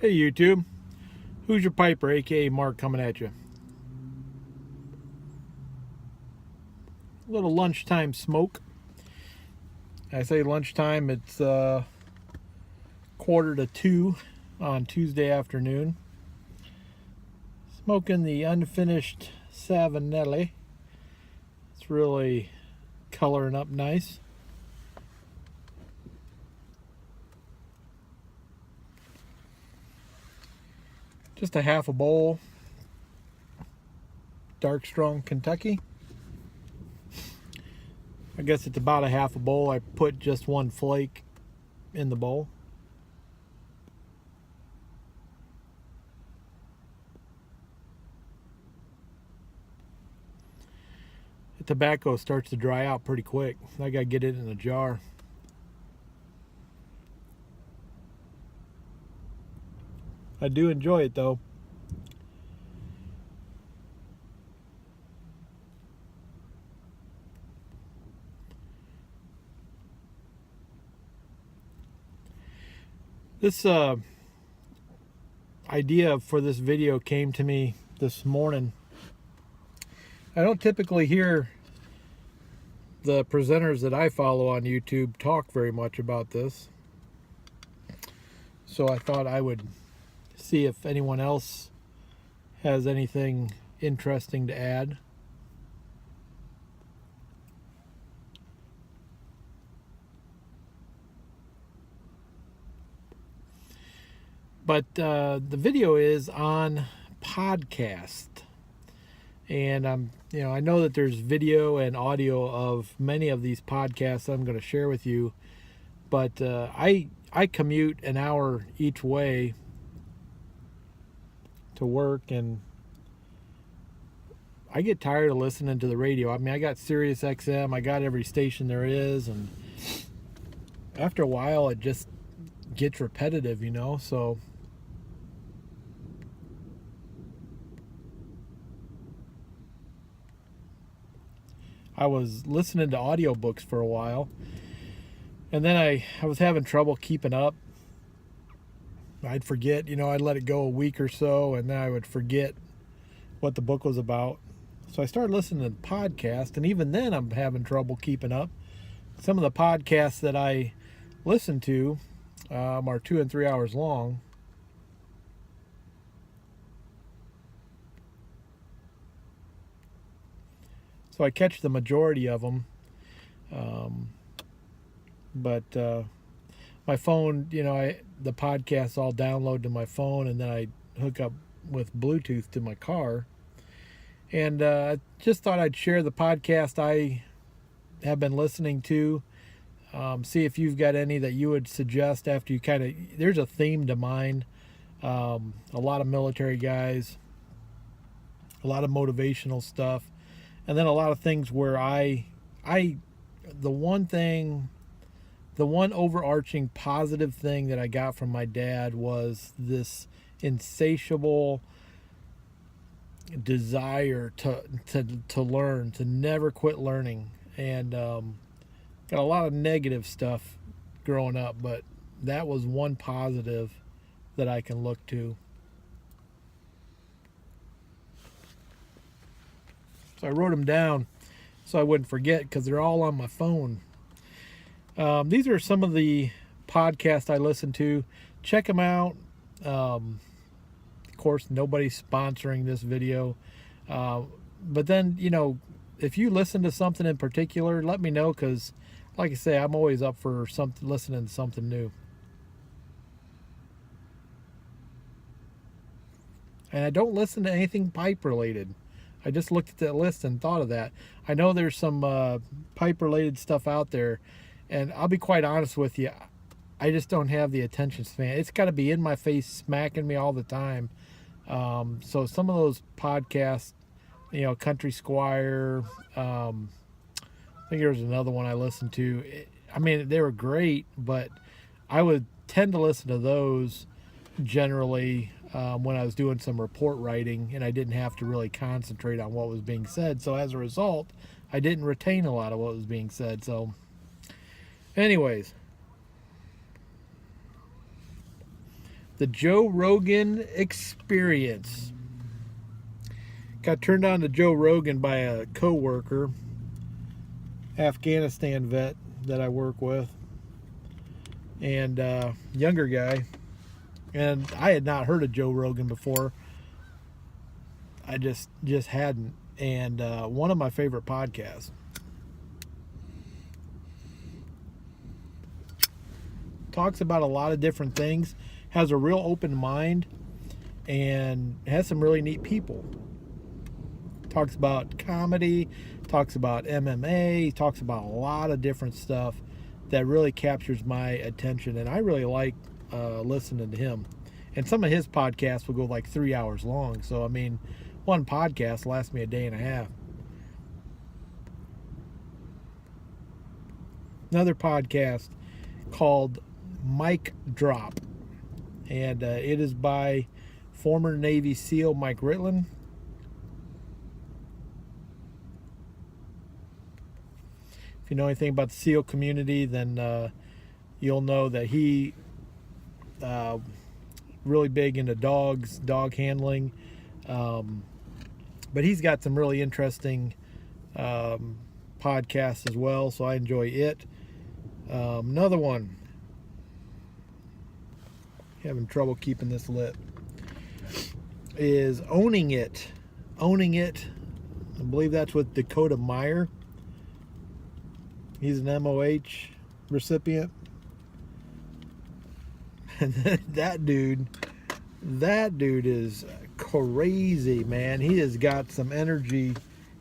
Hey YouTube, Who's Your Piper, aka Mark, coming at you. A little lunchtime smoke. I say lunchtime, it's 1:45 on Tuesday afternoon. Smoking the unfinished Savinelli. It's really coloring up nice. Just a half a bowl. Dark Strong Kentucky. I guess it's about a half a bowl. I put just one flake in the bowl. The tobacco starts to dry out pretty quick. I gotta get it in a jar. I do enjoy it though. This idea for this video came to me this morning. I don't typically hear the presenters that I follow on YouTube talk very much about this. So I thought I would see if anyone else has anything interesting to add. But the video is on podcast, and I know that there's video and audio of many of these podcasts I'm going to share with you. But I commute an hour each way to work, and I get tired of listening to the radio. I mean, I got Sirius XM, I got every station there is, and after a while it just gets repetitive, so I was listening to audiobooks for a while, and then I was having trouble keeping up. I'd forget, I'd let it go a week or so, and then I would forget what the book was about. So I started listening to podcasts, and even then I'm having trouble keeping up. Some of the podcasts that I listen to are 2 and 3 hours long. So I catch the majority of them. But my phone, the podcasts all download to my phone, and then I hook up with Bluetooth to my car. And I just thought I'd share the podcast I have been listening to. See if you've got any that you would suggest after you there's a theme to mine. A lot of military guys, a lot of motivational stuff, and then a lot of things where the one overarching positive thing that I got from my dad was this insatiable desire to learn, to never quit learning. And got a lot of negative stuff growing up, but that was one positive that I can look to. So I wrote them down so I wouldn't forget, because they're all on my phone. These are some of the podcasts I listen to. Check them out. Of course, nobody's sponsoring this video. But then, if you listen to something in particular, let me know, because, like I say, I'm always up for listening to something new. And I don't listen to anything pipe related. I just looked at that list and thought of that. I know there's some pipe related stuff out there, and I'll be quite honest with you, I just don't have the attention span. It's got to be in my face, smacking me all the time. So some of those podcasts, Country Squire, I think there was another one I listened to. They were great, but I would tend to listen to those generally when I was doing some report writing, and I didn't have to really concentrate on what was being said. So as a result, I didn't retain a lot of what was being said. So anyways, The Joe Rogan Experience. Got turned on to Joe Rogan by a co-worker, Afghanistan vet that I work with, and younger guy. And I had not heard of Joe Rogan before. I just hadn't. And one of my favorite podcasts. Talks about a lot of different things, has a real open mind, and has some really neat people. Talks about comedy, talks about MMA, talks about a lot of different stuff that really captures my attention, and I really like listening to him. And some of his podcasts will go like 3 hours long, so I mean, one podcast lasts me a day and a half. Another podcast called Mic Drop, and it is by former Navy SEAL Mike Ritland. If you know anything about the SEAL community, then you'll know that he really big into dogs, dog handling, but he's got some really interesting podcasts as well, so I enjoy it. Another one, having trouble keeping this lit, is Owning It. Owning It, I believe that's with Dakota Meyer. He's an MOH recipient. And that dude is crazy, man. He has got some energy.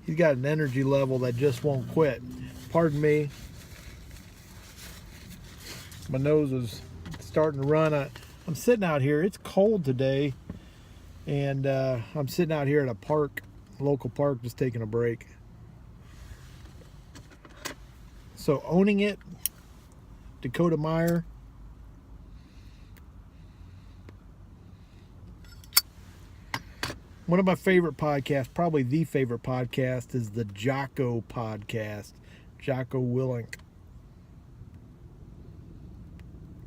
He's got an energy level that just won't quit. Pardon me. My nose is starting to run. I'm sitting out here. It's cold today. And I'm sitting out here at a park, local park, just taking a break. So Owning It, Dakota Meyer. One of my favorite podcasts, probably the favorite podcast, is the Jocko podcast. Jocko Willink.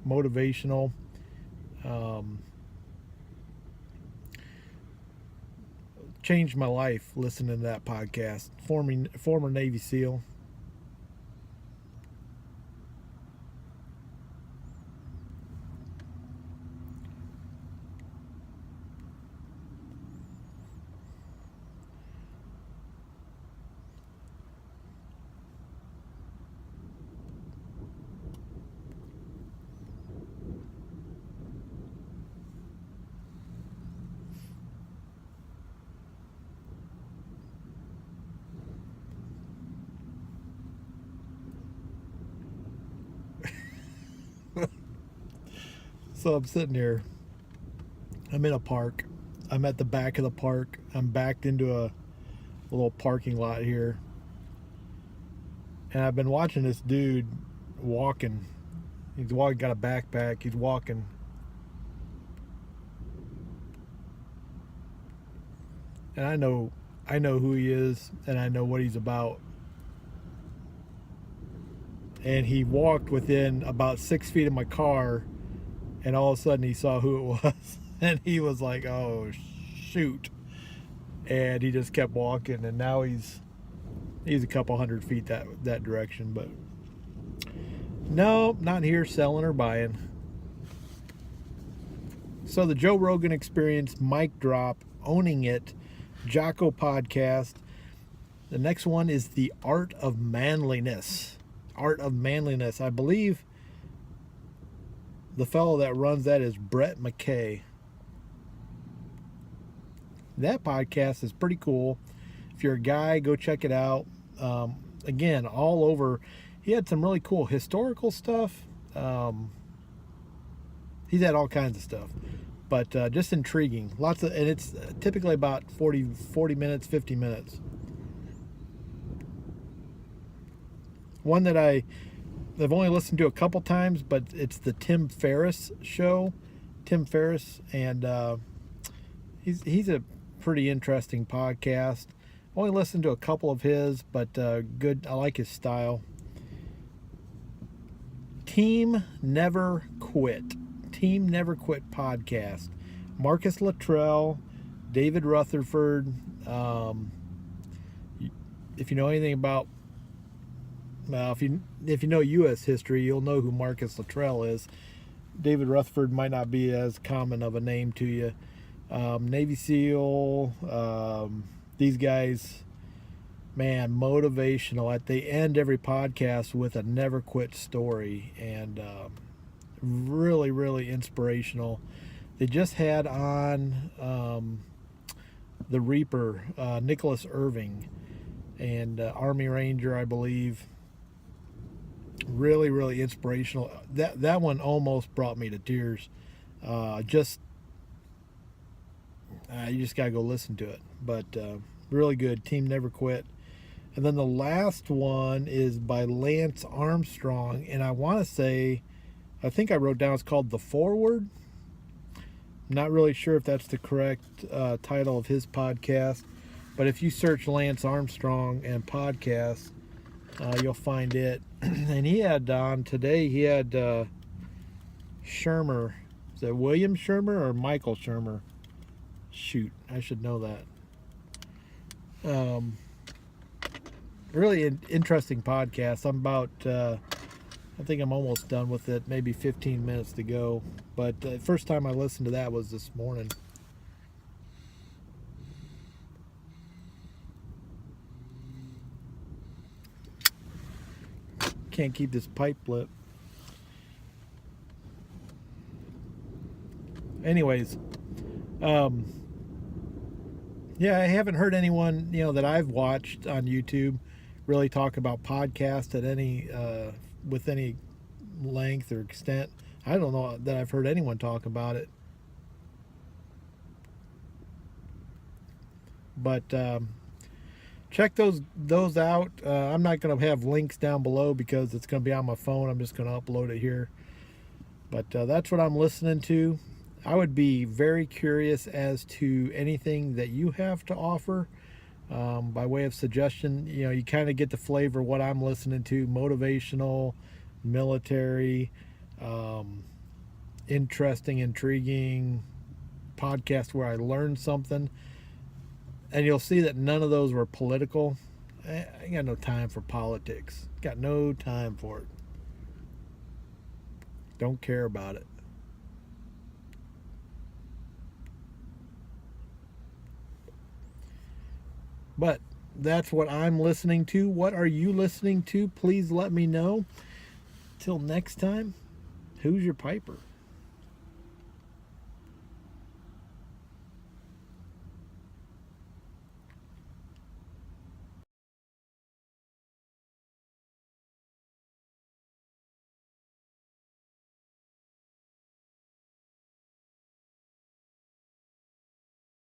Motivational. Changed my life listening to that podcast. Former Navy SEAL. So I'm sitting here. I'm in a park. I'm at the back of the park. I'm backed into a little parking lot here. And I've been watching this dude walking. He's walking, got a backpack. He's walking. And I know who he is, and I know what he's about. And he walked within about 6 feet of my car, and all of a sudden he saw who it was, and he was like, "Oh shoot!" And he just kept walking, and now he's a couple hundred feet that direction. But no, not here selling or buying. So the Joe Rogan Experience, Mic Drop, Owning It, Jocko podcast. The next one is The Art of Manliness. Art of Manliness. I believe the fellow that runs that is Brett McKay. That podcast is pretty cool. If you're a guy, go check it out. Again, all over. He had some really cool historical stuff. He's had all kinds of stuff, but just intriguing. Lots of, and it's typically about 40 minutes, 50 minutes. One that I've only listened to a couple times, but it's the Tim Ferriss show. Tim Ferriss, and he's a pretty interesting podcast. Only listened to a couple of his, but good. I like his style. Team Never Quit. Team Never Quit podcast. Marcus Luttrell, David Rutherford. If you know anything about, well, if you know U.S. history, you'll know who Marcus Luttrell is. David Rutherford might not be as common of a name to you. Navy SEAL. These guys, man, motivational. They end every podcast with a never quit story, and really, really inspirational. They just had on the Reaper, Nicholas Irving, and Army Ranger, I believe. Really, really inspirational. That one almost brought me to tears. You just gotta go listen to it. But really good. Team Never Quit. And then the last one is by Lance Armstrong, and I want to say, I think I wrote down it's called The Forward. Not really sure if that's the correct title of his podcast, but if you search Lance Armstrong and podcast, you'll find it. And he had on today, he had Shermer. Is that William Shermer or Michael Shermer? Shoot, I should know that. Really interesting podcast. I think I'm almost done with it, maybe 15 minutes to go. But the first time I listened to that was this morning. Can't keep this pipe lit. Anyways, yeah, I haven't heard anyone, that I've watched on YouTube really talk about podcasts at any with any length or extent. I don't know that I've heard anyone talk about it. But check those out. I'm not going to have links down below because it's going to be on my phone. I'm just going to upload it here. But that's what I'm listening to. I would be very curious as to anything that you have to offer by way of suggestion. You kind of get the flavor of what I'm listening to: motivational, military, interesting, intriguing podcast where I learned something. And you'll see that none of those were political. I got no time for politics. Got no time for it. Don't care about it. But that's what I'm listening to. What are you listening to? Please let me know. Till next time, who's your piper?